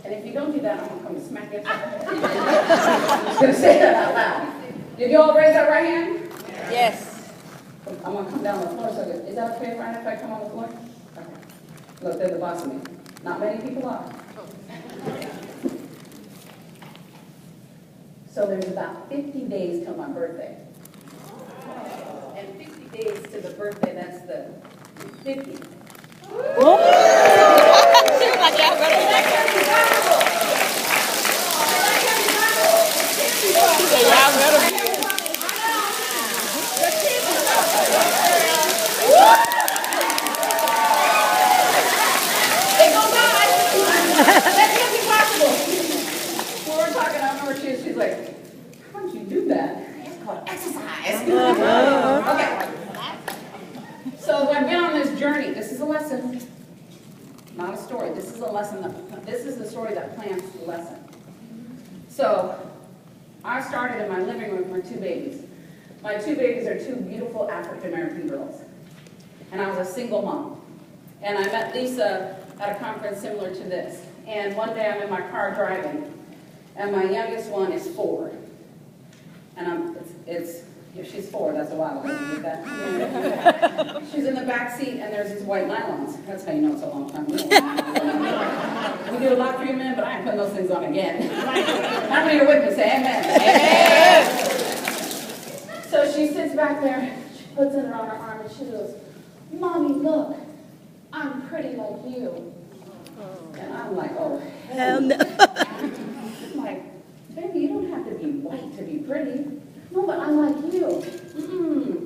And if you don't do that, I'm going to come smack you upside the head. I'm just going to say that out loud. Did you all raise that right hand? Yes. I'm going to come down on the floor. So is that okay, Ryan, if I come on the floor? Okay. Look, they're the boss of me. Not many people are. So there's about 50 days till my birthday. And 50 days to the birthday, that's the 50th. She's like, how did you do that? It's called exercise. Okay. So I've been on this journey. This is a lesson, not a story. This is a lesson. This is the story that plants the lesson. So I started in my living room with my two babies. My two babies are two beautiful African-American girls. And I was a single mom. And I met Lisa at a conference similar to this. And one day I'm in my car driving. And my youngest one is 4. And if she's 4, that's a while ago. You get that? She's in the back seat, and there's these white nylons. That's how you know it's a long time. We do a lot for you, men, but I ain't putting those things on again. How many are with me? Say amen. Amen. So she sits back there. She puts it on her arm, and she goes, Mommy, look. I'm pretty like you. And I'm like, oh, hell no. I'm like, baby, you don't have to be white to be pretty. No, but I'm like you.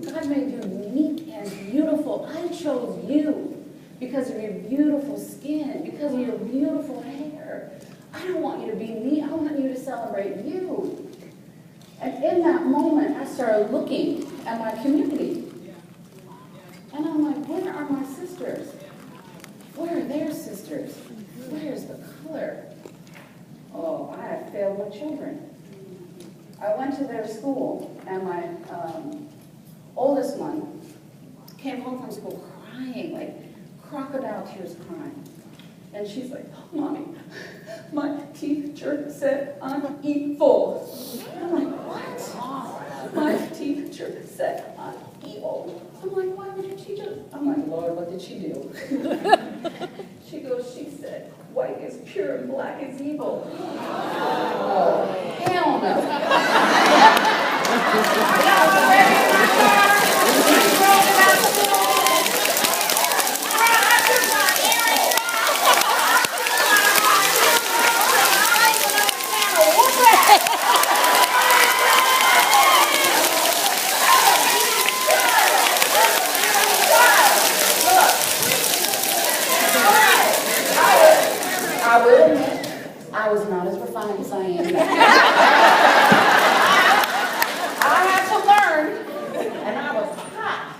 God made you unique and beautiful. I chose you because of your beautiful skin, because of your beautiful hair. I don't want you to be me. I want you to celebrate you. And in that moment, I started looking at my community. And I'm like, where are my sisters? Where are their sisters? Where's the color? Oh, I have failed with children. I went to their school, and my oldest one came home from school crying, like crocodile tears crying. And she's like, oh, Mommy, my teacher said I'm evil. I'm like, what? My teacher said I'm evil. I'm like, why would your teacher? I'm like, Lord, what did she do? She goes, she said, white is pure and black is evil. Oh, hell no. I will admit, I was not as refined as I am now. I had to learn, and I was hot.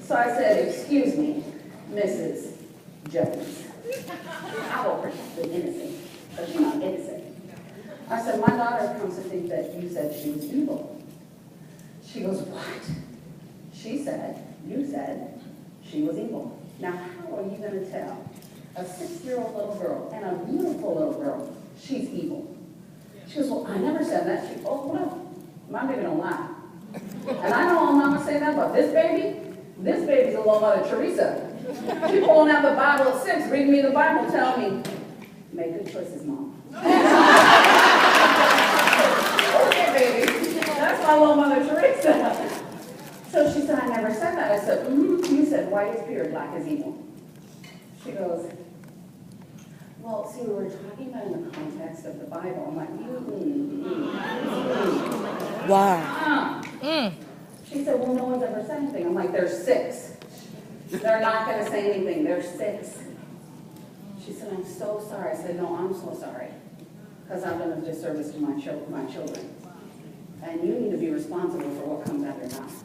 So I said, excuse me, Mrs. Jones. I will protect the innocent, but you're not innocent. I said, my daughter comes to think that you said she was evil. She goes, what? She said, you said she was evil. Now, how are you going to tell a 6-year-old little girl and a beautiful little girl she's evil? She goes, well, I never said that. She goes, oh, well, my baby don't lie. And I know all mama say that about this baby. This baby's a little Mother Teresa. She pulling out the Bible at 6, reading me the Bible, telling me, make good choices, Mom. Okay, baby. That's my little Mother Teresa. So she said, I never said that. I said, you said white is pure, black is evil. She goes, well, see, we were talking about in the context of the Bible. I'm like, Wow. She said, well, no one's ever said anything. I'm like, there's 6. They're not going to say anything. There's 6. She said, I'm so sorry. I said, no, I'm so sorry. Because I've done a disservice to my children. And you need to be responsible for what comes out of your mouth.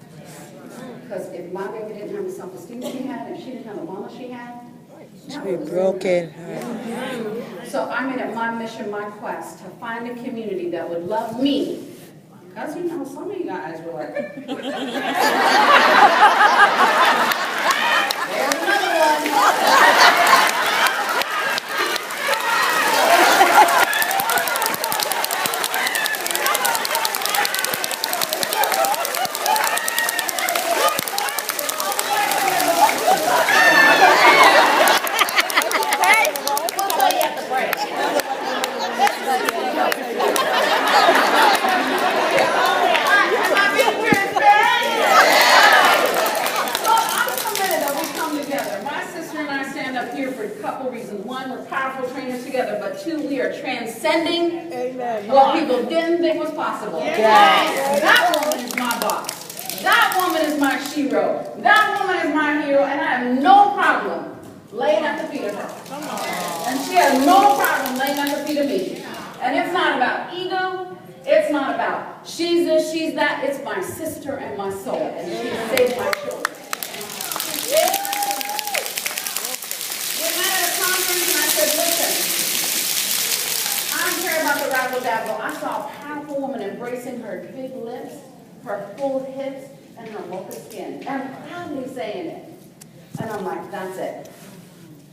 Because if my baby didn't have the self-esteem she had, if she didn't have the mama she had, to be broken. So I made it my mission, my quest, to find a community that would love me. Because, you know, some of you guys were like, there's another one. together, but two, we are transcending what people didn't think was possible. Yes. That woman is my boss. That woman is my shero. That woman is my hero, and I have no problem laying at the feet of her. And she has no problem laying at the feet of me. And it's not about ego. It's not about she's this, she's that. It's my sister and my soul, and she saved my children. We met at a conference, and I said, listen, I don't care about the razzle dazzle. I saw a powerful woman embracing her big lips, her full hips, and her mocha skin, and proudly saying it. And I'm like, that's it.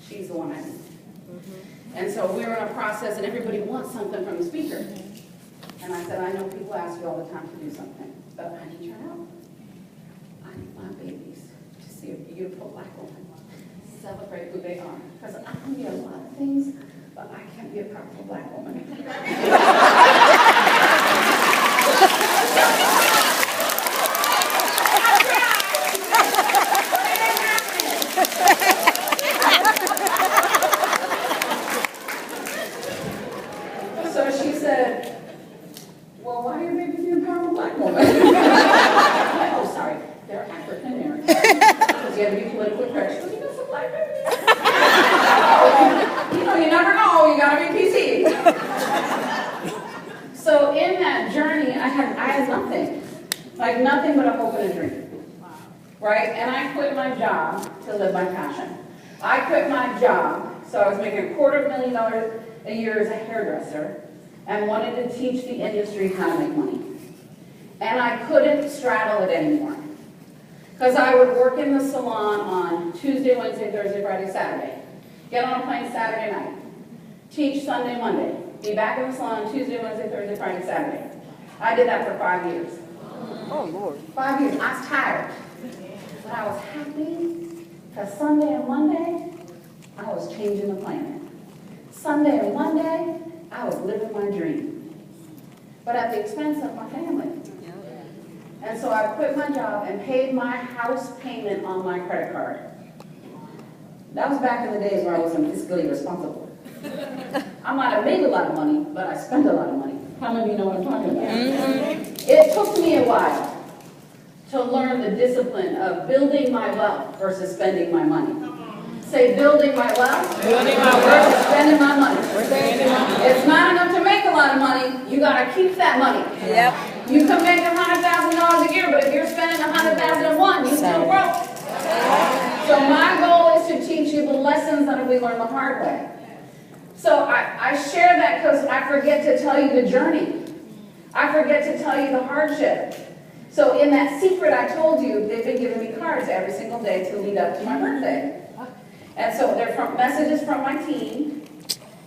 She's the one I need. And so we were in a process, and everybody wants something from the speaker. And I said, I know people ask you all the time to do something, but I need your help. I need my babies to see a beautiful black woman celebrate who they are. Because I can be a lot of things, but I can't be a powerful black woman. So she said, well, why are your babies being a powerful black woman? I'm like, oh, sorry, they're African American. Because you have to be politically correct. So you got some black babies? You know, you never know. You got to be PC. So in that journey, I had nothing. Like nothing but a hope and a dream. Right? And I quit my job to live my passion. I quit my job, so I was making $250,000 a year as a hairdresser, and wanted to teach the industry how to make money. And I couldn't straddle it anymore. Because I would work in the salon on Tuesday, Wednesday, Thursday, Friday, Saturday. Get on a plane Saturday night. Teach Sunday, Monday. Be back in the salon Tuesday, Wednesday, Thursday, Friday, Saturday. I did that for 5 years. Oh, Lord. 5 years. I was tired. But I was happy because Sunday and Monday, I was changing the planet. Sunday and Monday, I was living my dream, but at the expense of my family. And so I quit my job and paid my house payment on my credit card. That was back in the days where I wasn't fiscally responsible. I might have made a lot of money, but I spent a lot of money. How many of you know what I'm talking about? It took me a while to learn the discipline of building my wealth versus spending my money. Say, building my wealth versus spending my money. It's not enough to make a lot of money. You got to keep that money. Yep. You can make $100,000 a year, but if you're spending $100,001, you still broke. So my goal is to teach you the lessons that we learn the hard way. So I share that because I forget to tell you the journey. I forget to tell you the hardship. So in that secret I told you, they've been giving me cards every single day to lead up to my birthday. And so they're from messages from my team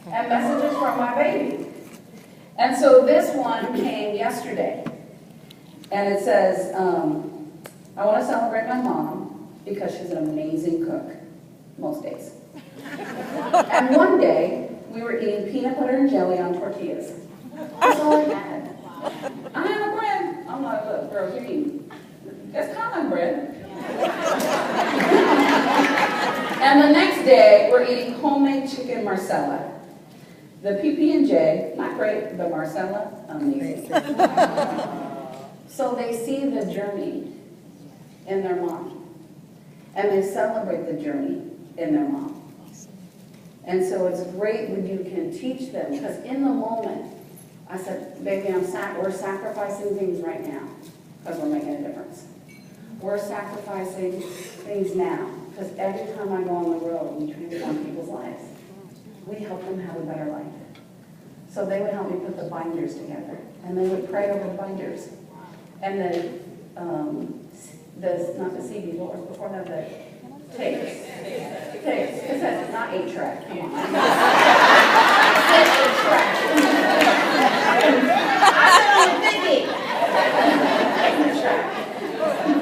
and messages from my baby. And so this one came yesterday. And it says, I want to celebrate my mom because she's an amazing cook most days. And one day, we were eating peanut butter and jelly on tortillas. That's all I had. I have a bread. I'm like, look, girl, you're eating. That's common bread. And the next day, we're eating homemade chicken marsala. The PB&J, not great, but marsala, amazing. So they see the journey in their mom. And they celebrate the journey in their mom. And so it's great when you can teach them, because in the moment, I said, baby, we're sacrificing things right now, because we're making a difference. We're sacrificing things now, because every time I go on the road, we transform people's lives. We help them have a better life. So they would help me put the binders together, and they would pray over the binders. And then, not the CDs, what was before that, the tapes. Tapes, because that's not 8-track, come on. It's 8-track. I said on the thinking. 8-track.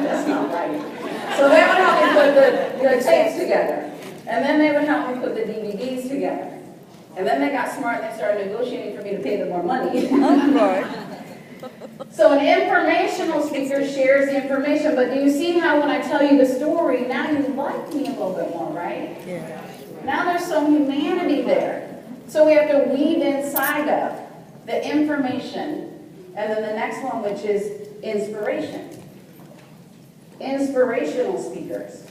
That's not right. So they would help me put the tapes together. And then they would help me put the DVDs together. And then they got smart and they started negotiating for me to pay them more money. So an informational speaker shares the information, but do you see how when I tell you the story, now you like me a little bit more, right? Yeah. Now there's some humanity there. So we have to weave inside of the information, and then the next one, which is inspiration. Inspirational speakers.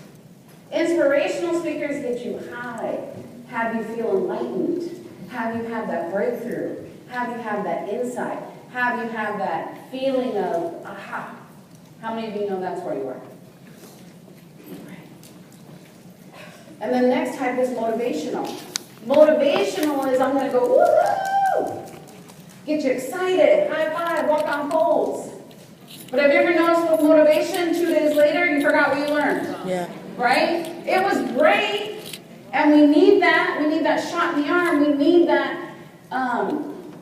Inspirational speakers get you high, have you feel enlightened, have you have that breakthrough, have you have that insight, have you have that feeling of, aha. How many of you know that's where you are? And the next type is motivational. Motivational is I'm going to go, woohoo! Get you excited, high five, walk on poles. But have you ever noticed with motivation, 2 days later, you forgot what you learned? Yeah. Right? It was great, and we need that. We need that shot in the arm. We need that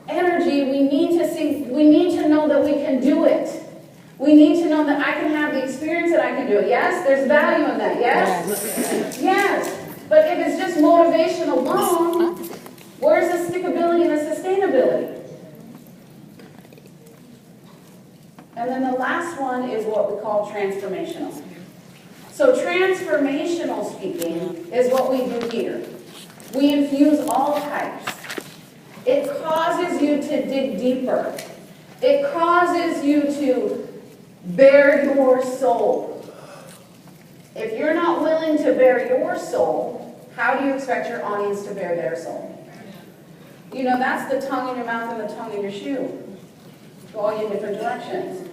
energy. We need to know that we can do it. We need to know that I can have the experience that I can do it. Yes? There's value in that. Yes? Yes. But if it's just motivation alone, where's the stickability and the sustainability? And then the last one is what we call transformational. So transformational speaking is what we do here. We infuse all types. It causes you to dig deeper. It causes you to bare your soul. If you're not willing to bare your soul, how do you expect your audience to bare their soul? You know, that's the tongue in your mouth and the tongue in your shoe, going in different directions.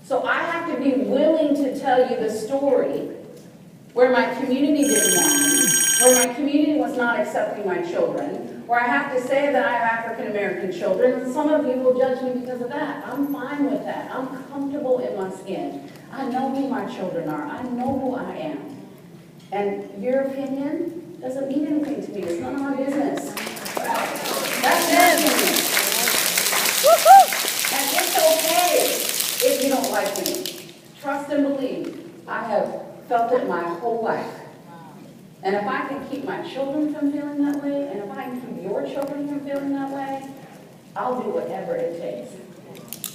So I have to be willing to tell you the story where my community didn't want me, where my community was not accepting my children, where I have to say that I have African American children, and some of you will judge me because of that. I'm fine with that. I'm comfortable in my skin. I know who my children are. I know who I am. And your opinion doesn't mean anything to me. It's none of my business. That's your opinion. And it's okay if you don't like me. Trust and believe. I have felt it my whole life. And if I can keep my children from feeling that way, and if I can keep your children from feeling that way, I'll do whatever it takes.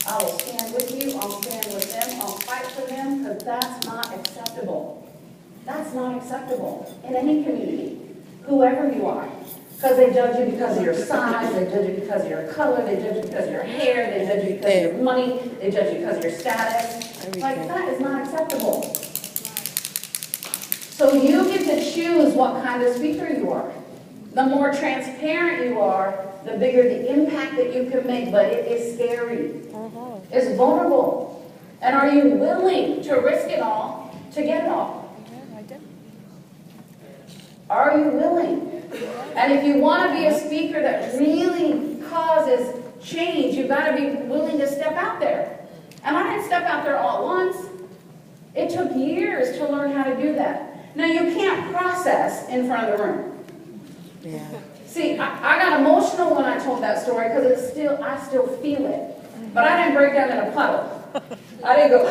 I will stand with you, I'll stand with them, I'll fight for them, because that's not acceptable. That's not acceptable in any community, whoever you are. Because they judge you because of your size, they judge you because of your color, they judge you because of your hair, they judge you because of your money, they judge you because of your status. Like, that is not acceptable. So you get to choose what kind of speaker you are. The more transparent you are, the bigger the impact that you can make, but it is scary. It's vulnerable. And are you willing to risk it all to get it all? Are you willing? And if you want to be a speaker that really causes change, you've got to be willing to step out there. And I didn't step out there all at once. It took years to learn how to do that. Now, you can't process in front of the room. Yeah. See, I got emotional when I told that story because I still feel it. But I didn't break down in a puddle. I didn't go,